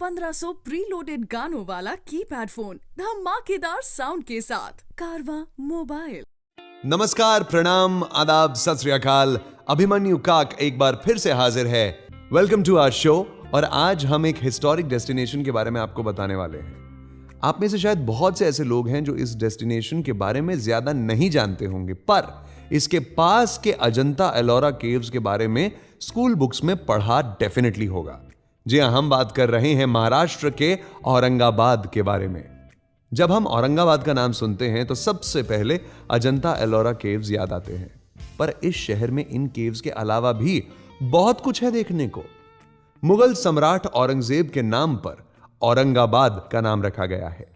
1500 preloaded गानों वाला keypad phone धमाकेदार साउंड के साथ कारवा मोबाइल। नमस्कार, प्रणाम, आदाब, सत श्री अकाल। अभिमन्यु काक एक बार फिर से हाजिर है। Welcome to our show. और आज हम एक हिस्टोरिक डेस्टिनेशन के बारे में आपको बताने वाले हैं। आप में से शायद बहुत से ऐसे लोग हैं जो इस डेस्टिनेशन के बारे में ज्यादा नहीं जानते होंगे, पर इसके पास के अजंता एलोरा केव्स के बारे में स्कूल बुक्स में पढ़ा डेफिनेटली होगा। जी हां, हम बात कर रहे हैं महाराष्ट्र के औरंगाबाद के बारे में। जब हम औरंगाबाद का नाम सुनते हैं तो सबसे पहले अजंता एलोरा केव्स याद आते हैं, पर इस शहर में इन केव्स के अलावा भी बहुत कुछ है देखने को। मुगल सम्राट औरंगजेब के नाम पर औरंगाबाद का नाम रखा गया है।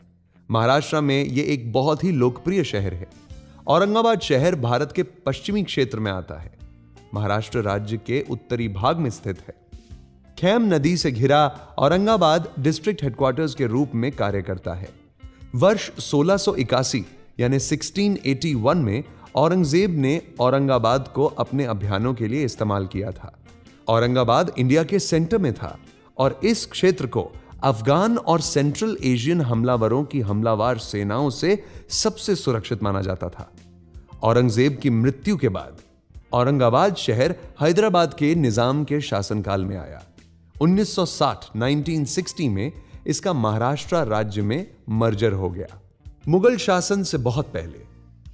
महाराष्ट्र में यह एक बहुत ही लोकप्रिय शहर है। औरंगाबाद शहर भारत के पश्चिमी क्षेत्र में आता है। महाराष्ट्र राज्य के उत्तरी भाग में स्थित है। खेम नदी से घिरा औरंगाबाद डिस्ट्रिक्ट हेडक्वार्टर्स के रूप में कार्य करता है। वर्ष 1681 यानी 1681 में औरंगजेब ने औरंगाबाद को अपने अभियानों के लिए इस्तेमाल किया था। औरंगाबाद इंडिया के सेंटर में था और इस क्षेत्र को अफगान और सेंट्रल एशियन हमलावरों की हमलावर सेनाओं से सबसे सुरक्षित माना जाता था। औरंगजेब की मृत्यु के बाद औरंगाबाद शहर हैदराबाद के निजाम के शासनकाल में आया। 1960 में इसका महाराष्ट्र राज्य में मर्जर हो गया। मुगल शासन से बहुत पहले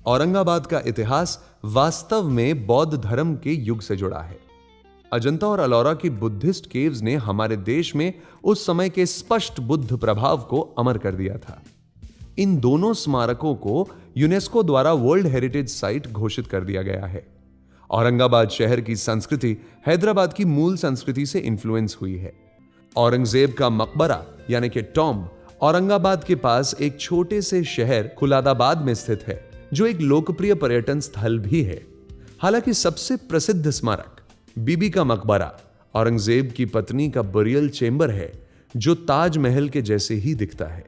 औरंगाबाद का इतिहास वास्तव में बौद्ध धर्म के युग से जुड़ा है। अजंता और अलोरा की बुद्धिस्ट केव्स ने हमारे देश में उस समय के स्पष्ट बुद्ध प्रभाव को अमर कर दिया था। इन दोनों स्मारकों को यूनेस्को द्वारा वर्ल्ड हेरिटेज साइट घोषित कर दिया गया है। औरंगाबाद शहर की संस्कृति हैदराबाद की मूल संस्कृति से इन्फ्लुएंस हुई है। औरंगजेब का मकबरा यानी कि टॉम्ब औरंगाबाद के पास एक छोटे से शहर खुलादाबाद में स्थित है, जो एक लोकप्रिय पर्यटन स्थल भी है। हालांकि सबसे प्रसिद्ध स्मारक बीबी का मकबरा औरंगजेब की पत्नी का बरियल चेंबर है, जो ताजमहल के जैसे ही दिखता है।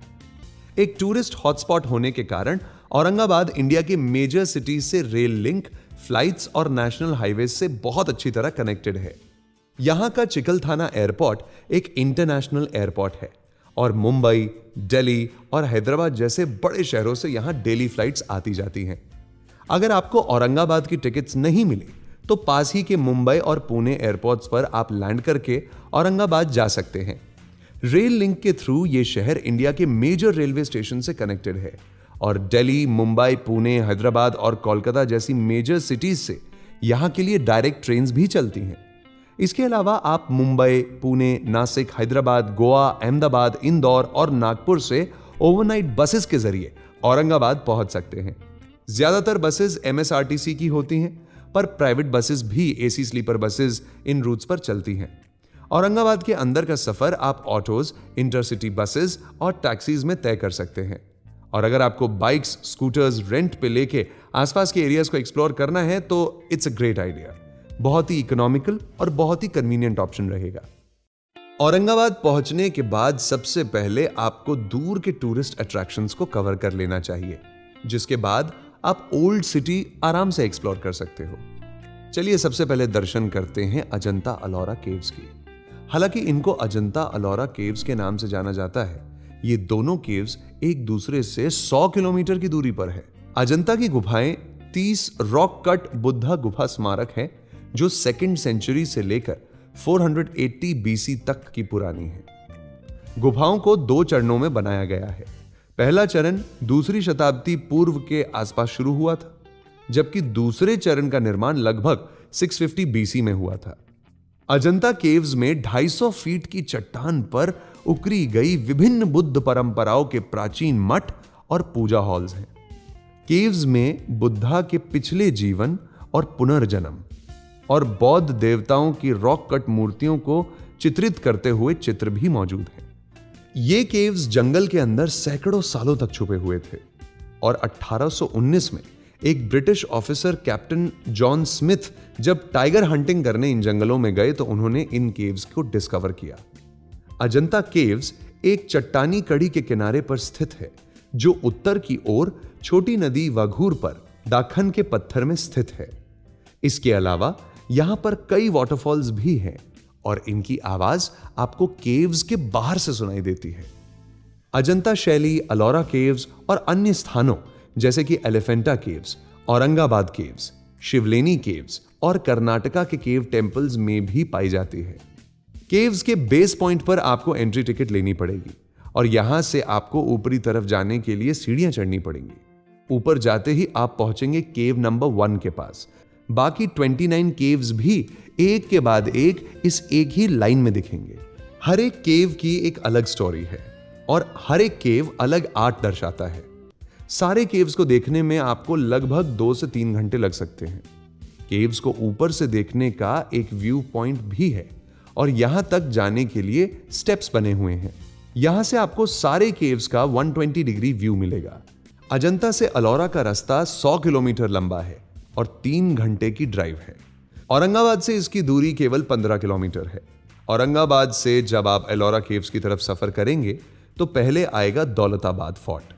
एक टूरिस्ट हॉटस्पॉट होने के कारण औरंगाबाद इंडिया के मेजर सिटीज से रेल लिंक, फ्लाइट्स और नेशनल हाईवेज से बहुत अच्छी तरह कनेक्टेड है। यहां का चिकलथाना एयरपोर्ट एक इंटरनेशनल एयरपोर्ट है और मुंबई, दिल्ली और हैदराबाद जैसे बड़े शहरों से यहां डेली फ्लाइट्स आती जाती हैं। अगर आपको औरंगाबाद की टिकट्स नहीं मिली तो पास ही के मुंबई और पुणे एयरपोर्ट्स पर आप लैंड करके औरंगाबाद जा सकते हैं। रेल लिंक के थ्रू यह शहर इंडिया के मेजर रेलवे स्टेशन से कनेक्टेड है और दिल्ली, मुंबई, पुणे, हैदराबाद और कोलकाता जैसी मेजर सिटीज से यहां के लिए डायरेक्ट ट्रेन्स भी चलती हैं। इसके अलावा आप मुंबई, पुणे, नासिक, हैदराबाद, गोवा, अहमदाबाद, इंदौर और नागपुर से ओवरनाइट बसेस के जरिए औरंगाबाद पहुंच सकते हैं। ज्यादातर बसेस MSRTC की होती हैं, पर प्राइवेट बसेस भी AC स्लीपर बसेस इन रूट्स पर चलती हैं। औरंगाबाद के अंदर का सफर आप ऑटोज, इंटरसिटी बसेस और टैक्सीज में तय कर सकते हैं। और अगर आपको बाइक्स, स्कूटर्स रेंट पे लेके आसपास के एरियाज को एक्सप्लोर करना है तो इट्स अ ग्रेट आइडिया। बहुत ही इकोनॉमिकल और बहुत ही कन्वीनियंट ऑप्शन रहेगा। औरंगाबाद पहुंचने के बाद सबसे पहले आपको दूर के टूरिस्ट अट्रैक्शंस को कवर कर लेना चाहिए, जिसके बाद आप ओल्ड सिटी आराम से एक्सप्लोर कर सकते हो। चलिए सबसे पहले दर्शन करते हैं अजंता अलोरा केव्स की। हालांकि इनको अजंता अलोरा केव्स के नाम से जाना जाता है, ये दोनों केव्स एक दूसरे से 100 किलोमीटर की दूरी पर है। अजंता की गुफाएं 30 रॉक कट बुद्धा गुफा स्मारक है, जो 2nd सेंचुरी से लेकर 480 BC तक की पुरानी है। गुफाओं को 2 चरणों में बनाया गया है। पहला चरण 2री शताब्दी पूर्व के आसपास शुरू हुआ था, जबकि दूसरे चरण का निर्माण लगभग 650 BC में हुआ था। अजंता केव्स में 250 फीट की चट्टान पर उकरी गई विभिन्न बुद्ध परंपराओं के प्राचीन मठ और पूजा हॉल्स हैं। केव्स में बुद्धा के पिछले जीवन और पुनर्जन्म और बौद्ध देवताओं की रॉक कट मूर्तियों को चित्रित करते हुए चित्र भी मौजूद हैं। ये केव्स जंगल के अंदर सैकड़ों सालों तक छुपे हुए थे और 1819 में एक British officer captain John Smith जब टाइगर हंटिंग करने इन जंगलों में गए तो उन्होंने इन केव्स को डिस्कवर किया। अजंता केव्स एक चट्टानी कड़ी के किनारे पर स्थित है, जो उत्तर की ओर छोटी नदी वघूर पर दाखन के पत्थर में स्थित है। इसके अलावा यहां पर कई वाटरफॉल्स भी हैं और इनकी आवाज आपको केव्स के बाहर से सुनाई देती है। अजंता शैली, अलोरा केव्स और अन्य स्थानों जैसे कि Elephanta caves, Aurangabad caves, Shivleni caves और कर्नाटका के केव टेम्पल्स में भी पाई जाती है। केव्स के बेस पॉइंट पर आपको एंट्री टिकट लेनी पड़ेगी और यहां से आपको ऊपरी तरफ जाने के लिए सीढ़ियां चढ़नी पड़ेंगी। ऊपर जाते ही आप पहुंचेंगे केव नंबर 1 के पास। बाकी 29 केव्स भी एक के बाद एक इस एक ही लाइन में दिखेंगे। हर एक केव की एक अलग स्टोरी है और हर एक केव अलग आर्ट दर्शाता है। सारे केव्स को देखने में आपको लगभग 2 से 3 घंटे लग सकते हैं। केव्स को ऊपर से देखने का एक व्यू पॉइंट भी है और यहां तक जाने के लिए स्टेप्स बने हुए हैं। यहां से आपको सारे केव्स का 120 डिग्री व्यू मिलेगा। अजंता से अलोरा का रास्ता 100 किलोमीटर लंबा है और 3 घंटे की ड्राइव है। औरंगाबाद से इसकी दूरी केवल 15 किलोमीटर है। औरंगाबाद से जब आप एलोरा केव्स की तरफ सफर करेंगे तो पहले आएगा दौलताबाद फोर्ट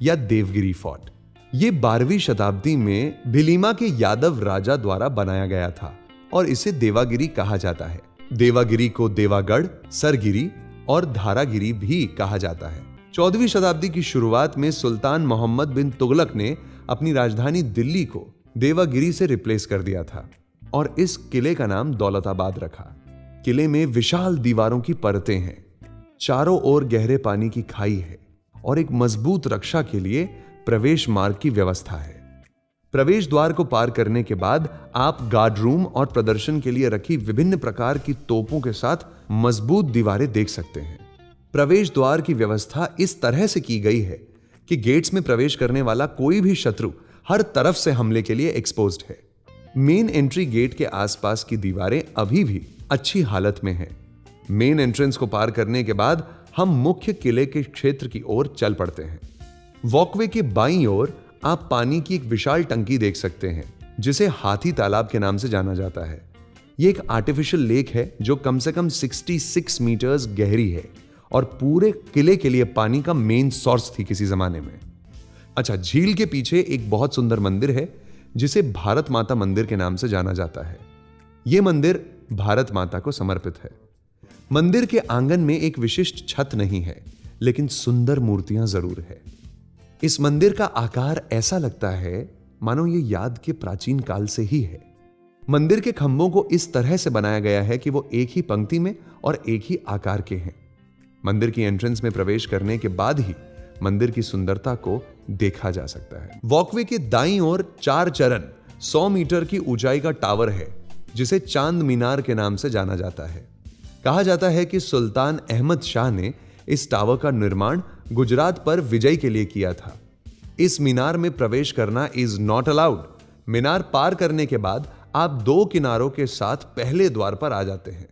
या देवगिरी फोर्ट। यह 12वीं शताब्दी में भीलिमा के यादव राजा द्वारा बनाया गया था और इसे देवागिरी कहा जाता है। देवागिरी को देवागढ़, सरगिरी और धारागिरी भी कहा जाता है। 14वीं शताब्दी की शुरुआत में सुल्तान मोहम्मद बिन तुगलक ने अपनी राजधानी दिल्ली को देवागिरी से रिप्लेस कर दिया था और इस किले का नाम दौलताबाद रखा। किले में विशाल दीवारों की परतें हैं, चारों ओर गहरे पानी की खाई है और एक मजबूत रक्षा के लिए प्रवेश मार्ग की व्यवस्था है। प्रवेश द्वार को पार करने के बाद आप गार्ड रूम और प्रदर्शन के लिए रखी विभिन्न प्रकार की तोपों के साथ मजबूत दीवारें देख सकते हैं। प्रवेश द्वार की व्यवस्था इस तरह से की गई है कि गेट्स में प्रवेश करने वाला कोई भी शत्रु हर तरफ से हमले के लिए एक्सपोज्ड है। मेन एंट्री गेट के आसपास की दीवारें अभी भी अच्छी हालत में हैं। मेन एंट्रेंस को पार करने के बाद हम मुख्य किले के क्षेत्र की ओर चल पड़ते हैं। वॉकवे के बाईं ओर आप पानी की एक विशाल टंकी देख सकते हैं जिसे हाथी तालाब के नाम से जाना जाता है। यह एक आर्टिफिशियल लेक है जो कम से कम 66 मीटर्स गहरी है और पूरे किले के लिए पानी का मेन सोर्स थी किसी जमाने में। अच्छा, झील के पीछे एक बहुत सुंदर मंदिर है जिसे भारत माता मंदिर के नाम से जाना जाता है। यह मंदिर भारत माता को समर्पित है। मंदिर के आंगन में एक विशिष्ट छत नहीं है, लेकिन सुंदर मूर्तियां जरूर है। इस मंदिर का आकार ऐसा लगता है मानो यह याद के प्राचीन काल से ही है। मंदिर के खंभों को इस तरह से बनाया गया है कि वो एक ही पंक्ति में और एक ही आकार के हैं। मंदिर की एंट्रेंस में प्रवेश करने के बाद ही मंदिर की सुंदरता को देखा जा सकता है। वॉकवे के दाईं ओर 4 चरण 100 मीटर की ऊंचाई का टावर है जिसे चांद मीनार के नाम से जाना जाता है। कहा जाता है कि सुल्तान अहमद शाह ने इस टावर का निर्माण गुजरात पर विजय के लिए किया था। इस मीनार में प्रवेश करना इज नॉट अलाउड। मीनार पार करने के बाद आप 2 किनारों के साथ पहले द्वार पर आ जाते हैं।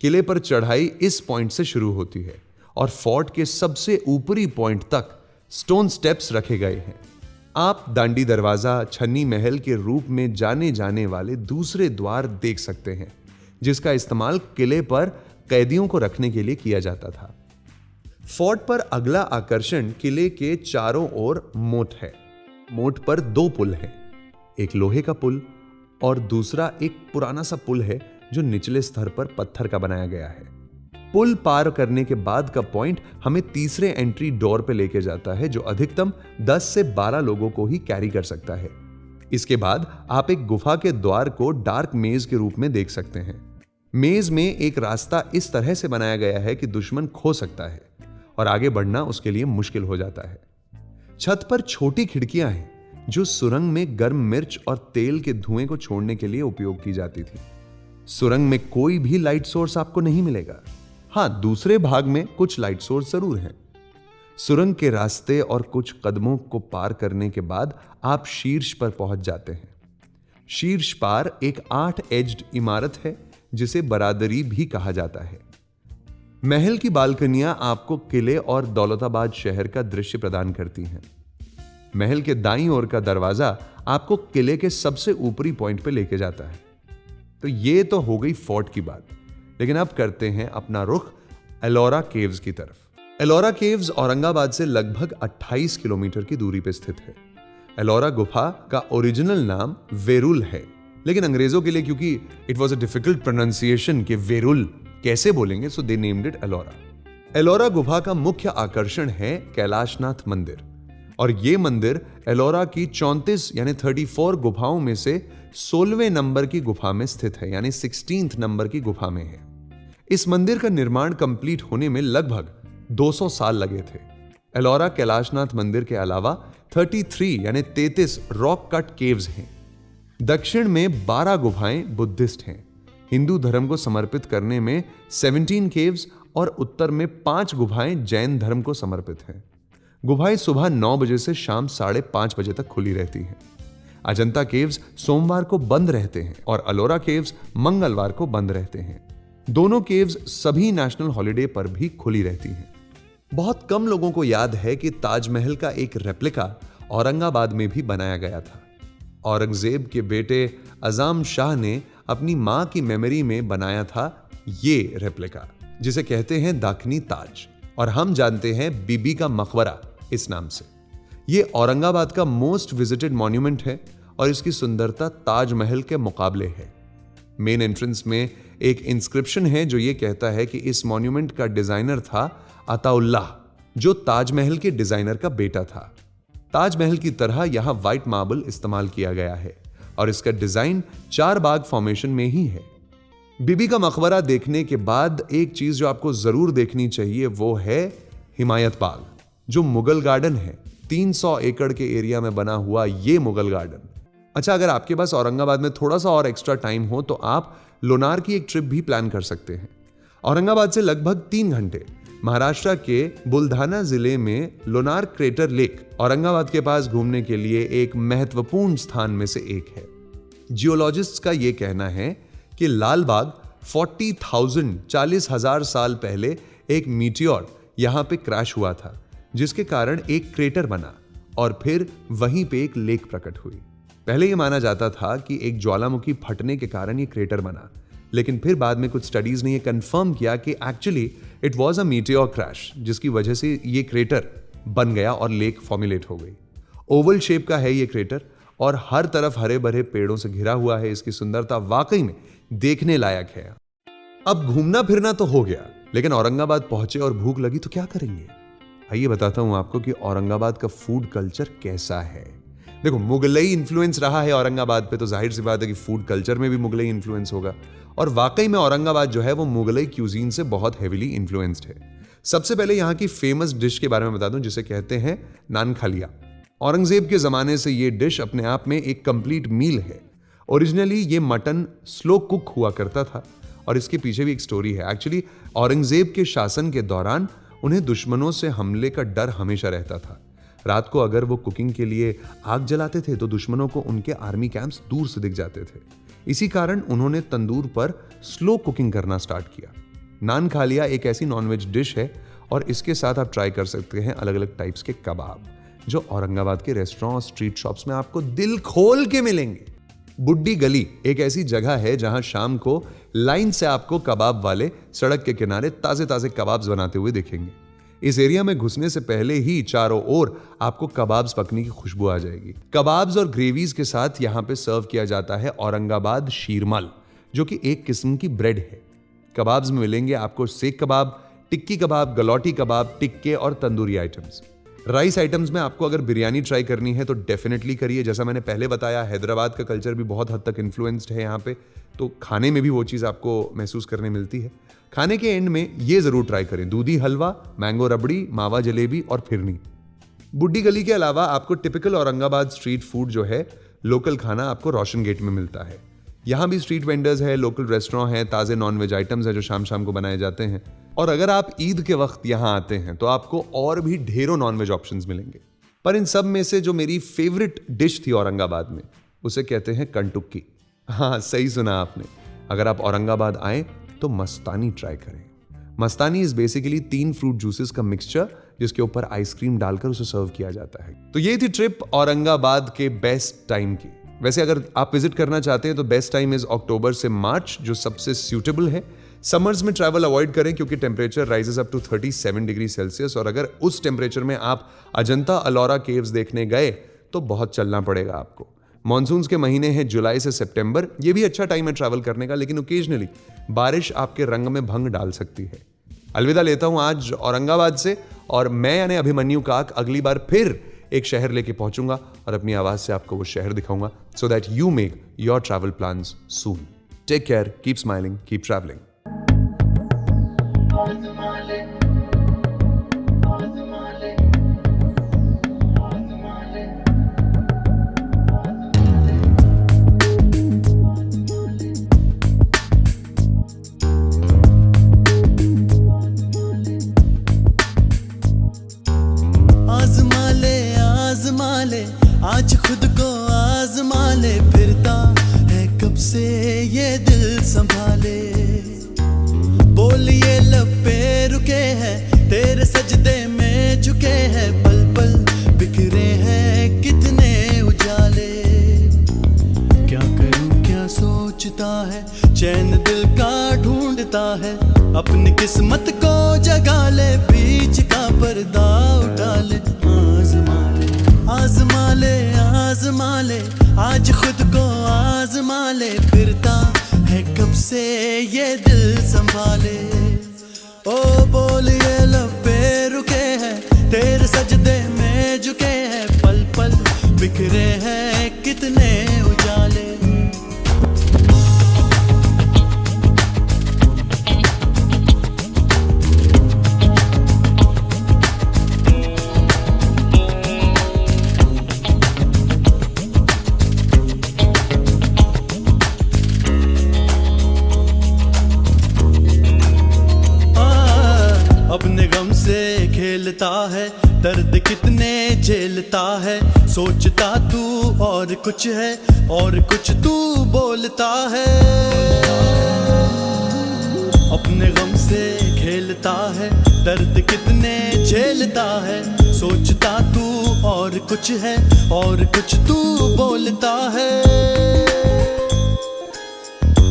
किले पर चढ़ाई इस पॉइंट से शुरू होती है और फोर्ट के सबसे ऊपरी पॉइंट तक स्टोन स्टेप्स रखे गए हैं। आप दांडी दरवाजा, छन्नी महल के रूप में जाने जाने वाले दूसरे द्वार देख सकते हैं जिसका इस्तेमाल किले पर कैदियों को रखने के लिए किया जाता था। फोर्ट पर अगला आकर्षण किले के चारों ओर मोट है। मोट पर 2 पुल हैं, एक लोहे का पुल और दूसरा एक पुराना सा पुल है जो निचले स्तर पर पत्थर का बनाया गया है। पुल पार करने के बाद का पॉइंट हमें तीसरे एंट्री डोर पे लेके जाता है जो अधिकतम 10 से 12 लोगों को ही कैरी कर सकता है। इसके बाद आप एक गुफा के द्वार को डार्क मेज के रूप में देख सकते हैं। मेज में एक रास्ता इस तरह से बनाया गया है कि दुश्मन खो सकता है और आगे बढ़ना उसके लिए मुश्किल हो जाता है। छत पर छोटी खिड़कियां हैं जो सुरंग में गर्म मिर्च और तेल के धुएं को छोड़ने के लिए उपयोग की जाती थी। सुरंग में कोई भी लाइट सोर्स आपको नहीं मिलेगा। हां, दूसरे भाग में कुछ लाइट सोर्स जरूर हैं। सुरंग के रास्ते और कुछ कदमों को पार करने के बाद आप शीर्ष पर पहुंच जाते हैं। शीर्ष पार एक 8 एज्ड इमारत है जिसे बरादरी भी कहा जाता है। महल की बालकनियां आपको किले और दौलताबाद शहर का दृश्य प्रदान करती हैं। महल के दाईं ओर का दरवाजा आपको किले के सबसे ऊपरी पॉइंट पर लेके जाता है। तो ये तो हो गई फोर्ट की बात, लेकिन अब करते हैं अपना रुख एलोरा केव्स की तरफ। एलोरा केव्स औरंगाबाद से लगभग 28 किलोमीटर की दूरी पर स्थित है। एलोरा गुफा का ओरिजिनल नाम वेरुल है। लेकिन अंग्रेजों के लिए क्योंकि it was a difficult pronunciation कि वेरुल कैसे बोलेंगे, so they named it Ellora. Ellora गुफा का मुख्य आकर्षण है कैलाशनाथ मंदिर, और ये मंदिर एलोरा की 34 यानी 34 गुफाओं में से 16वें नंबर की गुफा में स्थित है, यानी 16th नंबर की गुफा में है। इस मंदिर का निर्माण कंप्लीट होने में लगभग 200 साल लगे थे। एलोरा कैलाशनाथ मंदिर के अलावा 33 यानी 33 रॉक कट केव्स हैं। दक्षिण में 12 गुफाएं बुद्धिस्ट हैं। हिंदू धर्म को समर्पित करने में 17 केव्स और उत्तर में 5 गुफाएं जैन धर्म को समर्पित हैं। गुफाएं सुबह 9 बजे से शाम 5:30 बजे तक खुली रहती हैं। अजंता केव्स सोमवार को बंद रहते हैं और अलोरा केव्स मंगलवार को बंद रहते हैं। दोनों केव्स सभी नेशनल हॉलिडे पर भी खुली रहती हैं। बहुत कम लोगों को याद है कि ताजमहल का एक रेप्लिका औरंगाबाद में भी बनाया गया था। औरंगजेब के बेटे अजाम शाह ने अपनी मां की मेमोरी में बनाया था ये रेप्लिका, जिसे कहते हैं दाखनी ताज, और हम जानते हैं बीबी का मकबरा इस नाम से। ये औरंगाबाद का मोस्ट विजिटेड मॉन्यूमेंट है और इसकी सुंदरता ताजमहल के मुकाबले है। मेन एंट्रेंस में एक इंस्क्रिप्शन है जो ये कहता है कि इस मॉन्यूमेंट का डिजाइनर था अताउल्लाह, जो ताजमहल के डिजाइनर का बेटा था। ताजमहल की तरह यहां व्हाइट मार्बल इस्तेमाल किया गया है और इसका डिजाइन 4 बाग फॉर्मेशन में ही है। बीबी का मकबरा देखने के बाद एक चीज जो आपको जरूर देखनी चाहिए वो है हिमायत बाग, जो मुगल गार्डन है। 300 एकड़ के एरिया में बना हुआ ये मुगल गार्डन। अच्छा, अगर आपके पास औरंगाबाद में थोड़ा सा और एक्स्ट्रा टाइम हो तो आप लोनार की एक ट्रिप भी प्लान कर सकते हैं। औरंगाबाद से लगभग 3 घंटे महाराष्ट्र के बुलढाना जिले में लोनार क्रेटर लेक औरंगाबाद के पास घूमने के लिए एक महत्वपूर्ण स्थान में से एक है। जियोलॉजिस्ट्स का यह कहना है कि लाल बाग 40,000 साल पहले एक मीटियोर यहां पे क्रैश हुआ था, जिसके कारण एक क्रेटर बना और फिर वहीं पे एक लेक प्रकट हुई। पहले यह माना जाता था कि एक ज्वालामुखी फटने के कारण यह क्रेटर बना, लेकिन फिर बाद में कुछ स्टडीज ने यह कंफर्म किया कि actually it was a meteor crash, जिसकी वजह से ये क्रेटर बन गया और लेक फॉर्मुलेट हो गई। ओवल शेप का है ये क्रेटर और हर तरफ हरे भरे पेड़ों से घिरा हुआ है। इसकी सुंदरता वाकई में देखने लायक है। अब घूमना फिरना तो हो गया, लेकिन औरंगाबाद पहुंचे और भूख लगी तो क्या करेंगे? आइए बताता हूं आपको कि औरंगाबाद का फूड कल्चर कैसा है। देखो, मुगलई इन्फ्लुएंस रहा है औरंगाबाद पे, तो जाहिर सी बात है कि फूड कल्चर में भी मुगलई इन्फ्लुएंस होगा। और वाकई में औरंगाबाद जो है वो मुगलई क्यूजीन से बहुत हेविली इन्फ्लुएंस्ड है। सबसे पहले यहाँ की फेमस डिश के बारे में बता दूं, जिसे कहते हैं नान खालिया। औरंगजेब के जमाने से ये डिश अपने आप में एक कंप्लीट मील है। ओरिजिनली ये मटन स्लो कुक हुआ करता था और इसके पीछे भी एक स्टोरी है। एक्चुअली औरंगजेब के शासन के दौरान उन्हें दुश्मनों से हमले का डर हमेशा रहता था। रात को अगर वो कुकिंग के लिए आग जलाते थे तो दुश्मनों को उनके आर्मी कैंप्स दूर से दिख जाते थे। इसी कारण उन्होंने तंदूर पर स्लो कुकिंग करना स्टार्ट किया। नान खालिया एक ऐसी नॉनवेज डिश है और इसके साथ आप ट्राई कर सकते हैं अलग अलग टाइप्स के कबाब, जो औरंगाबाद के रेस्टोरेंट और स्ट्रीट शॉप्स में आपको दिल खोल के मिलेंगे। बुड्डी गली एक ऐसी जगह है जहां शाम को लाइन से आपको कबाब वाले सड़क के किनारे ताजे ताजे कबाब्स बनाते हुए दिखेंगे। इस एरिया में घुसने से पहले ही चारों ओर आपको कबाब्स पकने की खुशबू आ जाएगी। कबाब्स और ग्रेवीज के साथ यहाँ पे सर्व किया जाता है औरंगाबाद शीरमल, जो कि एक किस्म की ब्रेड है। कबाब्स में मिलेंगे आपको सेक कबाब, टिक्की कबाब, गलौटी कबाब, टिक्के और तंदूरी आइटम्स। राइस आइटम्स में आपको अगर बिरयानी ट्राई करनी है तो डेफिनेटली करिए। जैसा मैंने पहले बताया, हैदराबाद का कल्चर भी बहुत हद तक इन्फ्लुएंस्ड है यहाँ पे, तो खाने में भी वो चीज़ आपको महसूस करने मिलती है। खाने के एंड में ये जरूर ट्राई करें दूधी हलवा, मैंगो रबड़ी, मावा जलेबी और फिरनी। बुड्डी गली के अलावा आपको टिपिकल औरंगाबाद स्ट्रीट फूड जो है, लोकल खाना आपको रोशन गेट में मिलता है। यहाँ भी स्ट्रीट वेंडर्स है, लोकल रेस्टोरेंट है, ताज़े नॉनवेज आइटम्स है जो शाम शाम को बनाए जाते हैं। और अगर आप ईद के वक्त यहाँ आते हैं तो आपको और भी ढेरों नॉनवेज ऑप्शंस मिलेंगे। पर इन सब में से जो मेरी फेवरेट डिश थी औरंगाबाद में, उसे कहते हैं कंटुक्की। हाँ, सही सुना आपने। अगर आप औरंगाबाद आए तो मस्तानी ट्राई करें। मस्तानी इज बेसिकली 3 फ्रूट जूसेस का मिक्सचर जिसके ऊपर आइसक्रीम डालकर उसे सर्व किया जाता है। तो ये थी ट्रिप औरंगाबाद के बेस्ट टाइम की। वैसे अगर आप विजिट करना चाहते हैं तो बेस्ट टाइम इज अक्टूबर से मार्च, जो सबसे सूटेबल है। समर्स में ट्रैवल अवॉइड करें क्योंकि temperature rises up to 37 degree Celsius, और अगर उस टेम्परेचर में आप अजंता अलोरा केव्स देखने गए तो बहुत चलना पड़ेगा आपको। मॉनसून्स के महीने हैं जुलाई से सितंबर, ये भी अच्छा टाइम है ट्रैवल करने का, लेकिन ओकेजनली बारिश आपके रंग में भंग डाल सकती है। अलविदा लेता हूं आज औरंगाबाद से, और मैं यानी अभिमन्यु काक अगली बार फिर एक शहर लेके पहुंचूंगा और अपनी आवाज से आपको वो शहर दिखाऊंगा, so that you make your travel plans soon. Take care, keep smiling, keep travelling. आज खुद को आजमा ले, फिरता है कब से ये दिल संभाले। बोलिए लब पे रुके हैं, तेरे सजदे में झुके हैं, पल पल बिखरे हैं कितने उजाले। क्या करूं क्या सोचता है, चैन दिल का ढूंढता है, अपनी किस्मत को जगा ले, बीच का पर्दा उठा ले। आजमा ले आजमा ले, आज खुद को आजमा ले, फिरता है कब से ये दिल संभाले। ओ बोलिए लब पे रुके हैं, तेरे सजदे में झुके हैं, पल पल बिखरे हैं कितने उजाले। अपने गम से खेलता है, दर्द कितने झेलता है, सोचता तू और कुछ है और कुछ तू बोलता है। अपने गम से खेलता है, दर्द कितने झेलता है, सोचता तू और कुछ है और कुछ तू बोलता है।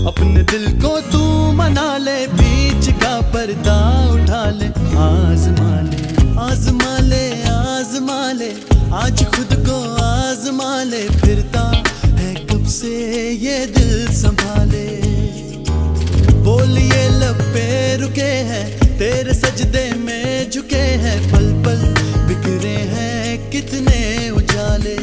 अपने दिल को तू मना ले, बीच का पर्दा उठा ले। आजमा ले आजमा ले आजमा ले, आज खुद को आजमा ले, फिरता है कब से ये दिल संभाले। बोलिए लब पे रुके हैं, तेरे सजदे में झुके हैं, पल पल बिखरे हैं कितने उजाले।